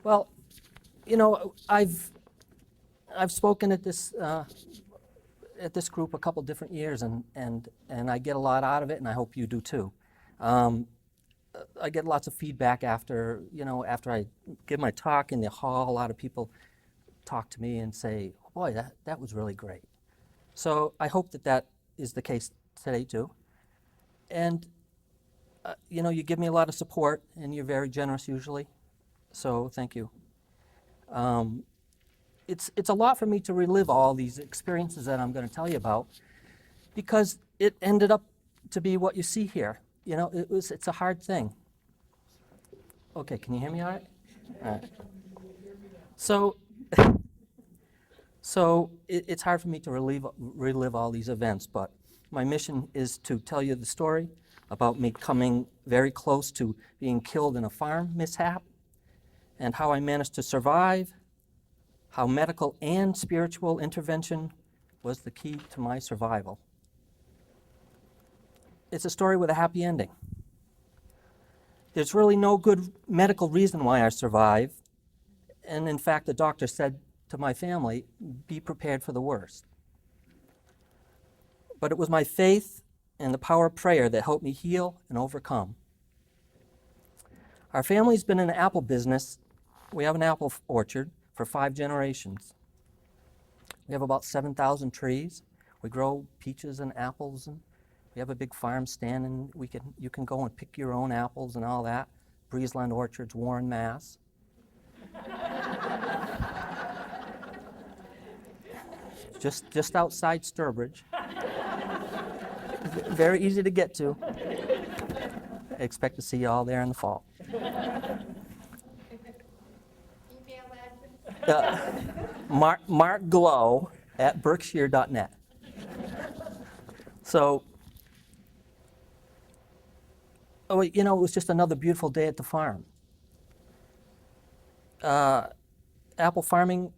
Well, I've spoken at this group a couple different years, and I get a lot out of it, and I hope you do too. I get lots of feedback after I give my talk in the hall. A lot of people talk to me and say, "Boy, that was really great." So I hope that is the case today too. And you give me a lot of support, and you're very generous usually. So thank you. It's a lot for me to relive all these experiences that I'm going to tell you about, because it ended up to be what you see here. It's a hard thing. Okay, can you hear me all right? All right. So it's hard for me to relive all these events, but my mission is to tell you the story about me coming very close to being killed in a farm mishap, and how I managed to survive, how medical and spiritual intervention was the key to my survival. It's a story with a happy ending. There's really no good medical reason why I survived, and in fact, the doctor said to my family, be prepared for the worst. But it was my faith and the power of prayer that helped me heal and overcome. Our family's been in the apple business. We have an apple orchard for 5 generations. We have about 7,000 trees. We grow peaches and apples, and we have a big farm stand, and you can go and pick your own apples and all that. Breezeland Orchards, Warren, Mass. just outside Sturbridge. Very easy to get to. I expect to see you all there in the fall. Mark Glow at berkshire.net. So, it was just another beautiful day at the farm. Apple farming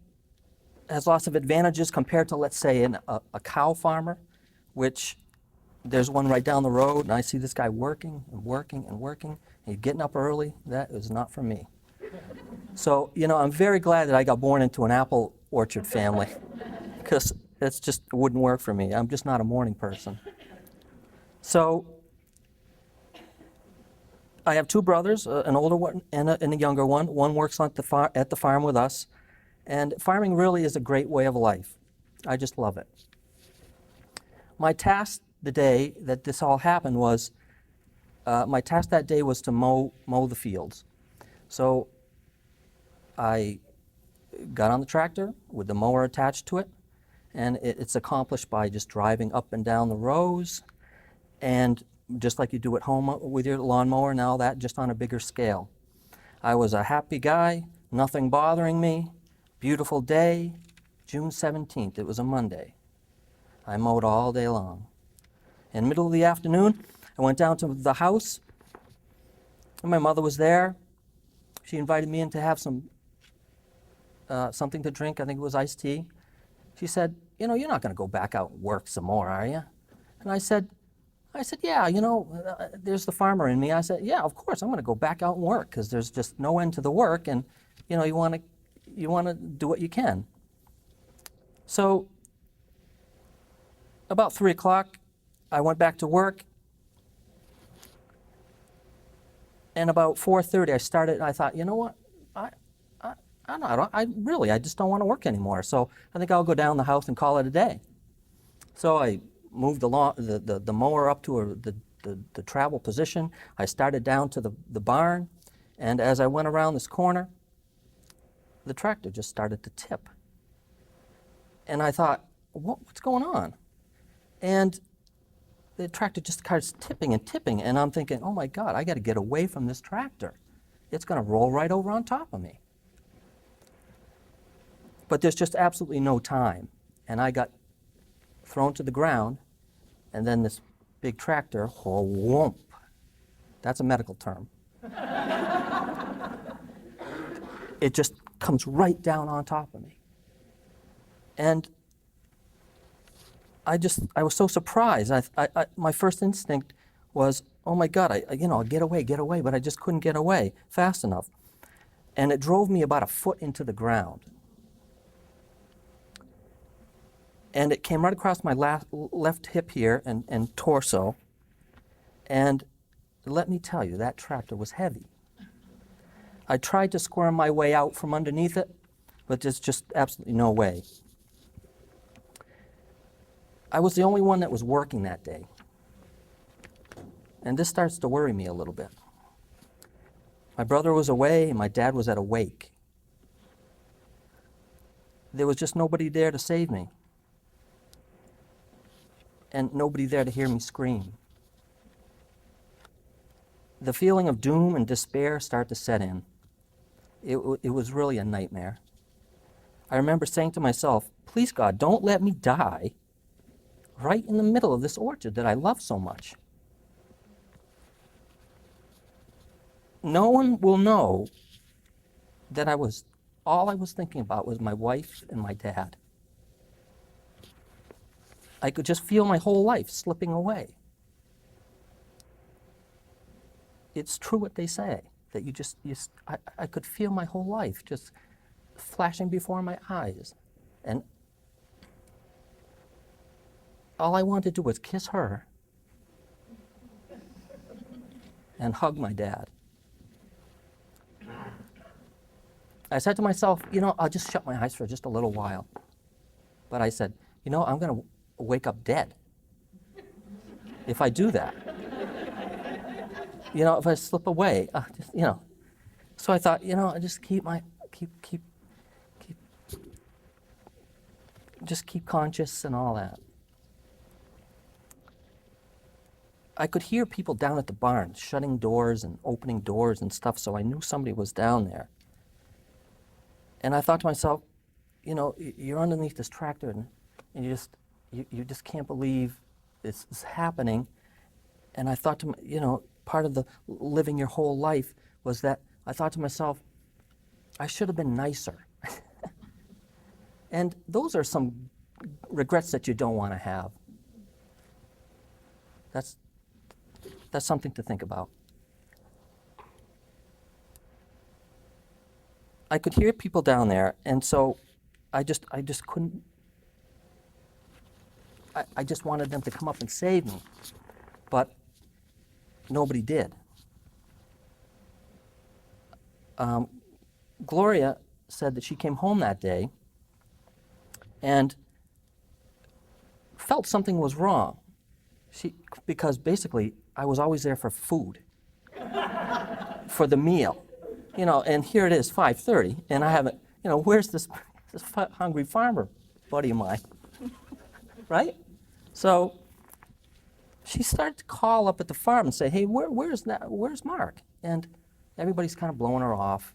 has lots of advantages compared to, let's say, a cow farmer, which there's one right down the road, and I see this guy working and working and working. He's getting up early. That is not for me. So, I'm very glad that I got born into an apple orchard family, because it wouldn't work for me. I'm just not a morning person. So, I have 2 brothers, an older one and a younger one. One works at the farm with us, and farming really is a great way of life. I just love it. My task the day that this all happened was, to mow the fields. So I got on the tractor with the mower attached to it, and it's accomplished by just driving up and down the rows, and just like you do at home with your lawnmower and all that, just on a bigger scale. I was a happy guy, nothing bothering me, beautiful day, June 17th, it was a Monday. I mowed all day long. In the middle of the afternoon, I went down to the house, and my mother was there. She invited me in to have something to drink. I think it was iced tea. She said, you're not going to go back out and work some more, are you? And I said, yeah, there's the farmer in me. I said, yeah, of course, I'm going to go back out and work, because there's just no end to the work, and you want to do what you can. So about 3 o'clock, I went back to work, and about 4:30 I started, and I thought, you know what, I just don't want to work anymore, so I think I'll go down the house and call it a day. So I moved the mower up to the travel position. I started down to the barn, and as I went around this corner, the tractor just started to tip. And I thought, what's going on? And the tractor just starts tipping and tipping, and I'm thinking, oh my God, I got to get away from this tractor. It's going to roll right over on top of me. But there's just absolutely no time, and I got thrown to the ground, and then this big tractor, whoomp. That's a medical term. It just comes right down on top of me. And I was so surprised. My first instinct was, oh my God, I'll get away, but I just couldn't get away fast enough. and it drove me about a foot into the ground. And it came right across my left hip here and torso. And let me tell you, that tractor was heavy. I tried to squirm my way out from underneath it, but there's just absolutely no way. I was the only one that was working that day. And this starts to worry me a little bit. My brother was away, and my dad was at a wake. There was just nobody there to save me. And nobody there to hear me scream. The feeling of doom and despair started to set in. It was really a nightmare. I remember saying to myself, please God, don't let me die right in the middle of this orchard that I love so much. No one will know that all I was thinking about was my wife and my dad. I could just feel my whole life slipping away. It's true what they say, that I could feel my whole life just flashing before my eyes. And all I wanted to do was kiss her and hug my dad. I said to myself, I'll just shut my eyes for just a little while. But I said, I'm going to wake up dead if I do that. If I slip away, So I thought, I just keep conscious and all that. I could hear people down at the barn shutting doors and opening doors and stuff, so I knew somebody was down there. And I thought to myself, you're underneath this tractor and you just can't believe this is happening. And I thought to part of the living your whole life was that I thought to myself, I should have been nicer. And those are some regrets that you don't want to have. That's something to think about. I could hear people down there, and so I just couldn't. I just wanted them to come up and save me, but nobody did. Gloria said that she came home that day and felt something was wrong. Because basically I was always there for food, for the meal, and here it is, 5:30, and I haven't, where's this hungry farmer buddy of mine, right? So she started to call up at the farm and say, hey, where's Mark? And everybody's kind of blowing her off,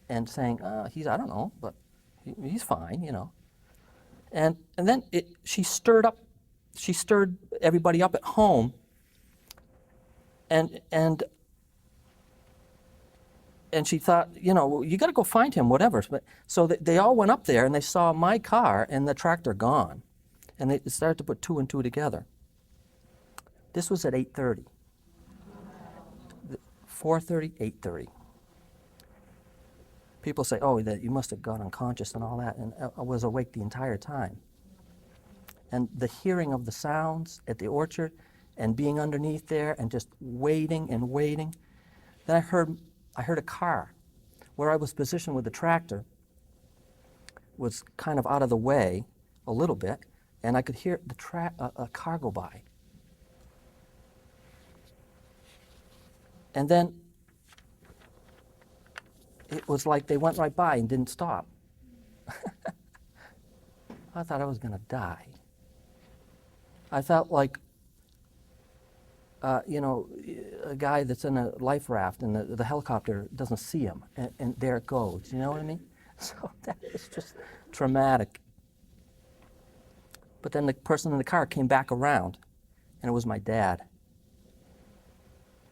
and saying, I don't know, but he's fine, And then she stirred everybody up at home, and she thought, you got to go find him, whatever. So they all went up there, and they saw my car and the tractor gone, and they started to put two and two together. This was at 8:30. 4:30, 8:30. People say, oh, that you must have gone unconscious and all that, and I was awake the entire time. And the hearing of the sounds at the orchard and being underneath there and just waiting and waiting. Then I heard a car. Where I was positioned with the tractor was kind of out of the way a little bit, and I could hear a car go by. And then it was like they went right by and didn't stop. I thought I was going to die. I felt like, a guy that's in a life raft and the helicopter doesn't see him, and there it goes. You know what I mean? So that is just traumatic. But then the person in the car came back around, and it was my dad.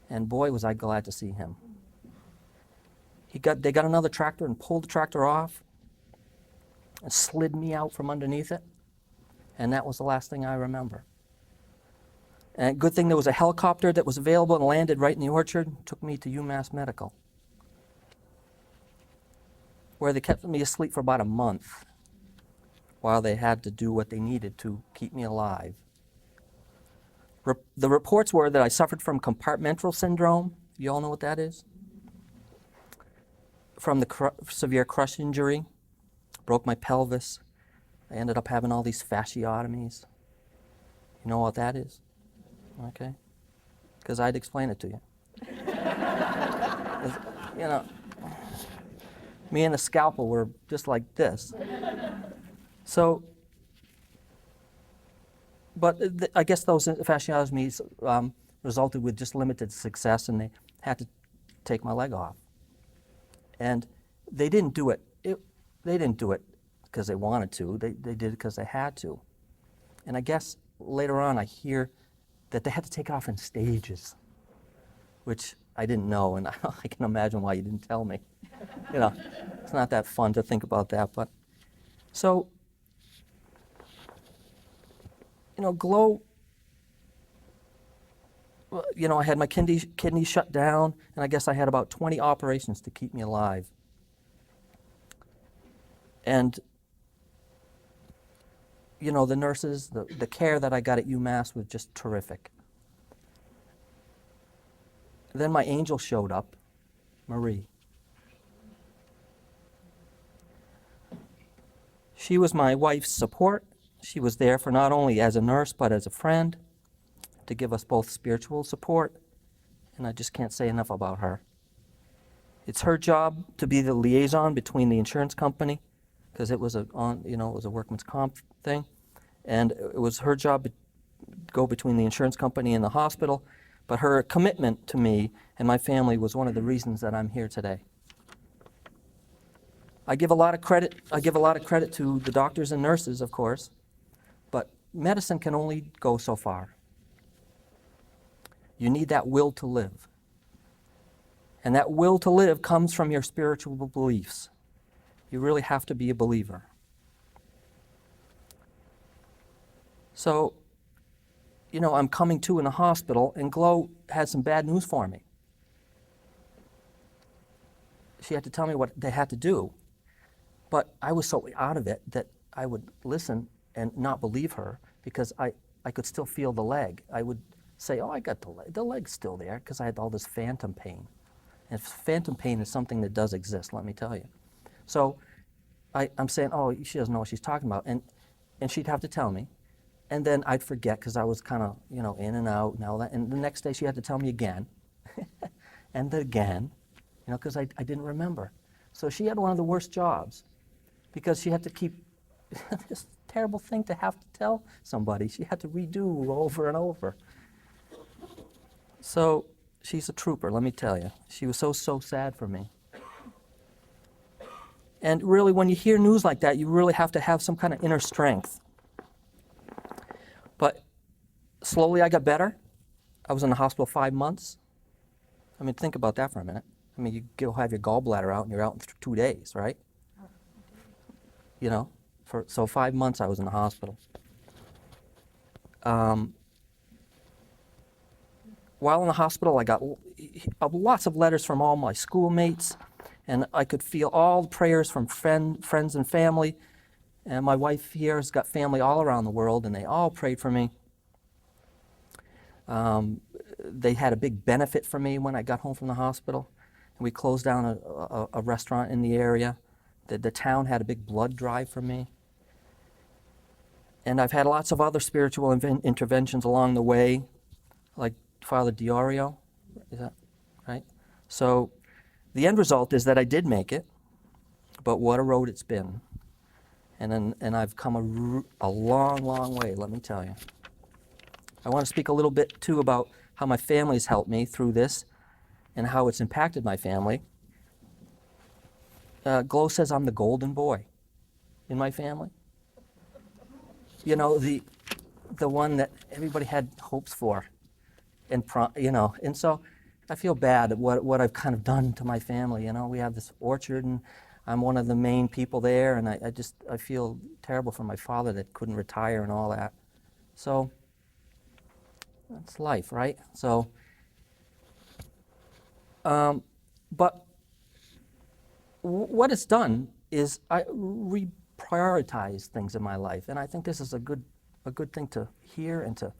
And boy, was I glad to see him. They got another tractor and pulled the tractor off and slid me out from underneath it. And that was the last thing I remember. And good thing there was a helicopter that was available and landed right in the orchard, took me to UMass Medical. where they kept me asleep for about a month while they had to do what they needed to keep me alive. The reports were that I suffered from compartmental syndrome. You all know what that is? From the severe crush injury, broke my pelvis. I ended up having all these fasciotomies. You know what that is? Okay? Because I'd explain it to you. You know, me and the scalpel were just like this. So, but I guess those fasciotomies resulted with just limited success, and they had to take my leg off. And they didn't do it. They didn't do it because they wanted to. They did it because they had to. And I guess later on I hear that they had to take it off in stages, which I didn't know, and I can imagine why you didn't tell me. You know, it's not that fun to think about that, but so, you know, Glow, you know, I had my kidney shut down, and I guess I had about 20 operations to keep me alive. And, you know, the nurses, the care that I got at UMass was just terrific. Then my angel showed up, Marie. She was my wife's support. She was there for not only as a nurse, but as a friend, to give us both spiritual support, and I just can't say enough about her. It's her job to be the liaison between the insurance company, because it was it was a workman's comp thing, and it was her job to go between the insurance company and the hospital, but her commitment to me and my family was one of the reasons that I'm here today. I give a lot of credit to the doctors and nurses, of course, but medicine can only go so far. You need that will to live. And that will to live comes from your spiritual beliefs. You really have to be a believer. So, you know, I'm coming to in the hospital, and Glow had some bad news for me. She had to tell me what they had to do. But I was so out of it that I would listen and not believe her, because I could still feel the leg. I would say, oh, I got the leg. The leg's still there, because I had all this phantom pain. And phantom pain is something that does exist, let me tell you. So I'm saying, oh, she doesn't know what she's talking about. And she'd have to tell me. And then I'd forget, because I was kind of, you know, in and out and all that. And the next day she had to tell me again. And again, you know, because I didn't remember. So she had one of the worst jobs, because she had to keep this terrible thing to have to tell somebody. She had to redo over and over. So she's a trooper, let me tell you. She was so sad for me. And really, when you hear news like that, you really have to have some kind of inner strength. But slowly I got better. I was in the hospital 5 months. I mean, think about that for a minute. I mean, you go have your gallbladder out and you're out in 2 days, right? You know, so 5 months I was in the hospital. While in the hospital, I got lots of letters from all my schoolmates, and I could feel all the prayers from friends and family. And my wife here has got family all around the world, and they all prayed for me. They had a big benefit for me when I got home from the hospital. And we closed down a restaurant in the area. The town had a big blood drive for me. And I've had lots of other spiritual interventions along the way, like Father Diorio, is that right? So the end result is that I did make it, but what a road it's been. And I've come a long, long way, let me tell you. I want to speak a little bit, too, about how my family's helped me through this and how it's impacted my family. Glow says I'm the golden boy in my family. You know, the one that everybody had hopes for. And so I feel bad at what I've kind of done to my family. You know, we have this orchard, and I'm one of the main people there, and I feel terrible for my father that couldn't retire and all that. So that's life, right? So, but what it's done is I reprioritize things in my life, and I think this is a good thing to hear and to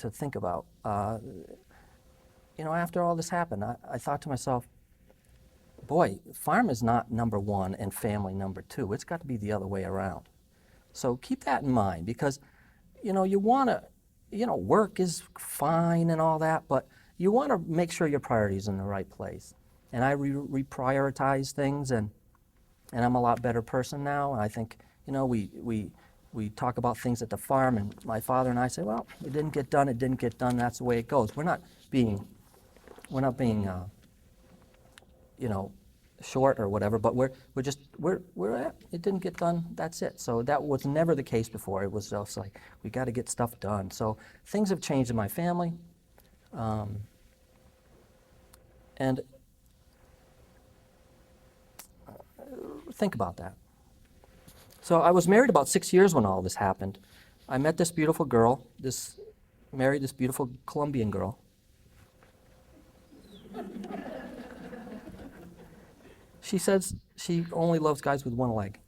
think about. After all this happened, I thought to myself, boy, farm is not number one and family number two. It's got to be the other way around. So keep that in mind, because you want to, work is fine and all that, but you want to make sure your priorities are in the right place. And I reprioritize things, and I'm a lot better person now. And I think, we talk about things at the farm, and my father and I say, well, it didn't get done, that's the way it goes. We're not being short or whatever, but we're at, it didn't get done, that's it. So that was never the case before. It was just like, we got to get stuff done. So things have changed in my family, and think about that. So I was married about 6 years when all this happened. I met this beautiful girl, married this beautiful Colombian girl. She says she only loves guys with one leg.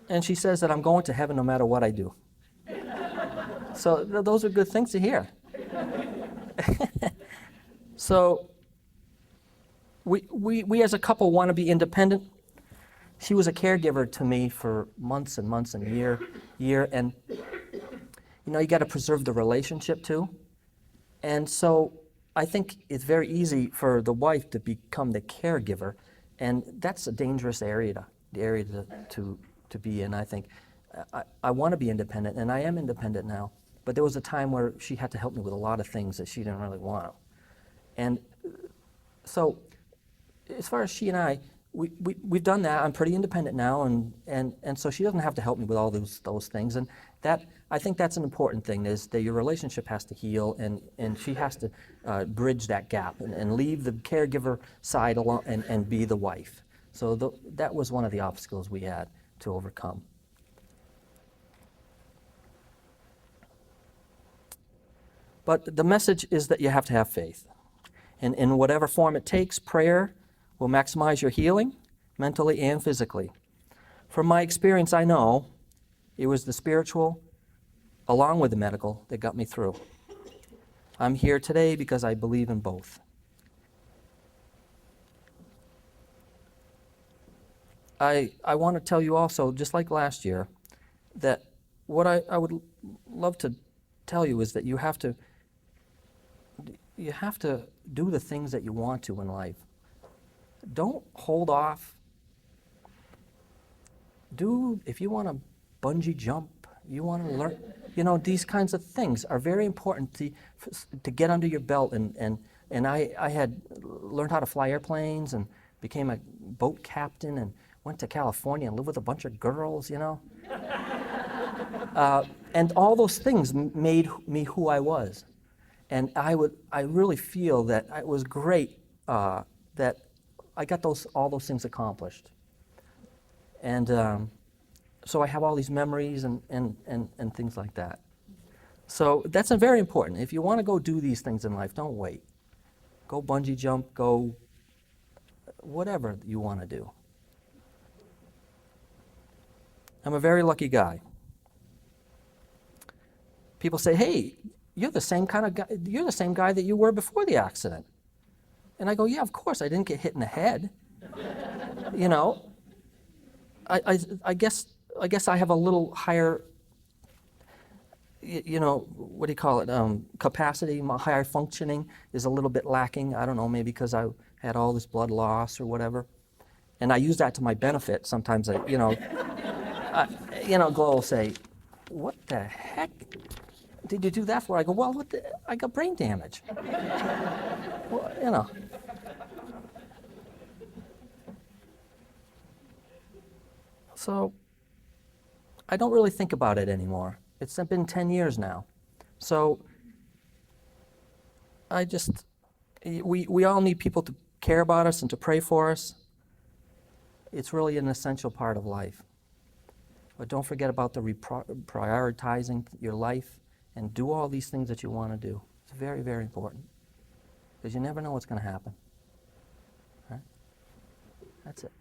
And she says that I'm going to heaven no matter what I do. So those are good things to hear. So we as a couple want to be independent. She was a caregiver to me for months and months and year, and you got to preserve the relationship too. And so I think it's very easy for the wife to become the caregiver, and that's a dangerous area to be in. I think I want to be independent, and I am independent now. But there was a time where she had to help me with a lot of things that she didn't really want to. And so, as far as she and I, we've done that. I'm pretty independent now, and so she doesn't have to help me with all those things. And that, I think that's an important thing, is that your relationship has to heal, and she has to bridge that gap and leave the caregiver side alone and be the wife. So that was one of the obstacles we had to overcome. But the message is that you have to have faith. And in whatever form it takes, prayer will maximize your healing, mentally and physically. From my experience, I know it was the spiritual, along with the medical, that got me through. I'm here today because I believe in both. I want to tell you also, just like last year, that what I would love to tell you is that you have to do the things that you want to in life. Don't hold off. If you want to bungee jump, you want to learn, these kinds of things are very important to get under your belt. And I had learned how to fly airplanes and became a boat captain and went to California and lived with a bunch of girls, and all those things made me who I was. And I really feel that it was great that I got all those things accomplished. And so I have all these memories and things like that. So that's very important. If you want to go do these things in life, don't wait. Go bungee jump, go whatever you want to do. I'm a very lucky guy. People say, hey, you're the same kind of guy, you're the same guy that you were before the accident. And I go, yeah, of course, I didn't get hit in the head. I guess I have a little higher, what do you call it, capacity, my higher functioning is a little bit lacking. I don't know, maybe because I had all this blood loss or whatever. And I use that to my benefit. Sometimes Gloria will say, what the heck did you do that for? I go, well, I got brain damage. Well, So I don't really think about it anymore. It's been 10 years now. So we all need people to care about us and to pray for us. It's really an essential part of life. But don't forget about the prioritizing your life and do all these things that you want to do. It's very, very important because you never know what's going to happen. All right? That's it.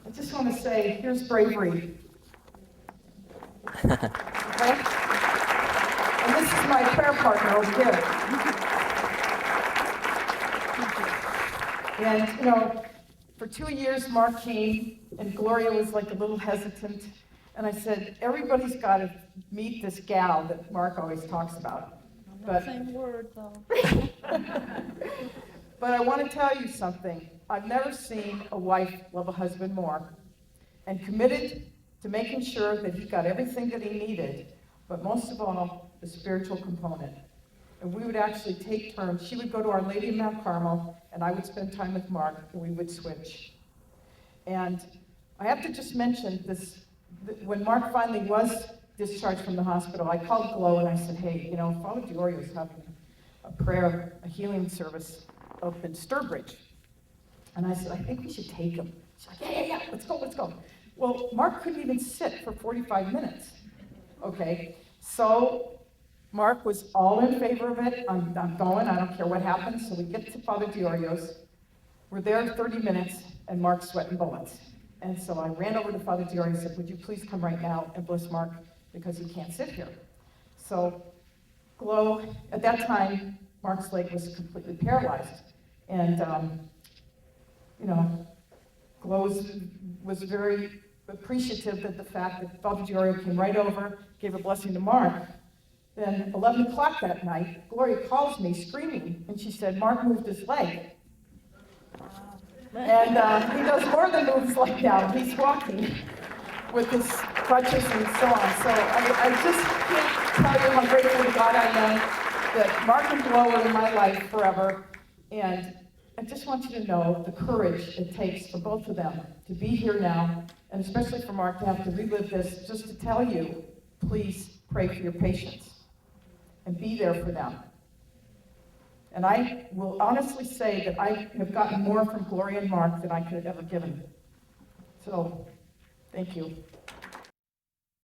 I just want to say, here's bravery. Okay? And this is my prayer partner over here. And, you know, for 2 years, Mark came, and Gloria was like a little hesitant. And I said, everybody's got to meet this gal that Mark always talks about. Not the same word, though. But I want to tell you something. I've never seen a wife love a husband more and committed to making sure that he got everything that he needed, but most of all, the spiritual component. And we would actually take turns. She would go to Our Lady of Mount Carmel, and I would spend time with Mark, and we would switch. And I have to just mention this, when Mark finally was discharged from the hospital, I called Glo and I said, hey, you know, Father Gloria is having a prayer, a healing service up in Sturbridge. And I said, I think we should take him. She's like, yeah, let's go. Well, Mark couldn't even sit for 45 minutes. Okay, so Mark was all in favor of it. I'm going, I don't care what happens. So we get to Father Diorio's. We're there 30 minutes, and Mark's sweating bullets. And so I ran over to Father Diorio and said, would you please come right now and bless Mark, because he can't sit here. So Glo, at that time, Mark's leg was completely paralyzed. And, you know, Glo was very appreciative of the fact that Father Diorio came right over, gave a blessing to Mark. Then 11 o'clock that night, Gloria calls me screaming, and she said, Mark moved his leg. And he does more than move his leg now. He's walking with his crutches and so on. So I just can't tell you how grateful to God I am that Mark and Glo are in my life forever. And I just want you to know the courage it takes for both of them to be here now, and especially for Mark to have to relive this, just to tell you, please pray for your patients and be there for them. And I will honestly say that I have gotten more from Gloria and Mark than I could have ever given. So, thank you.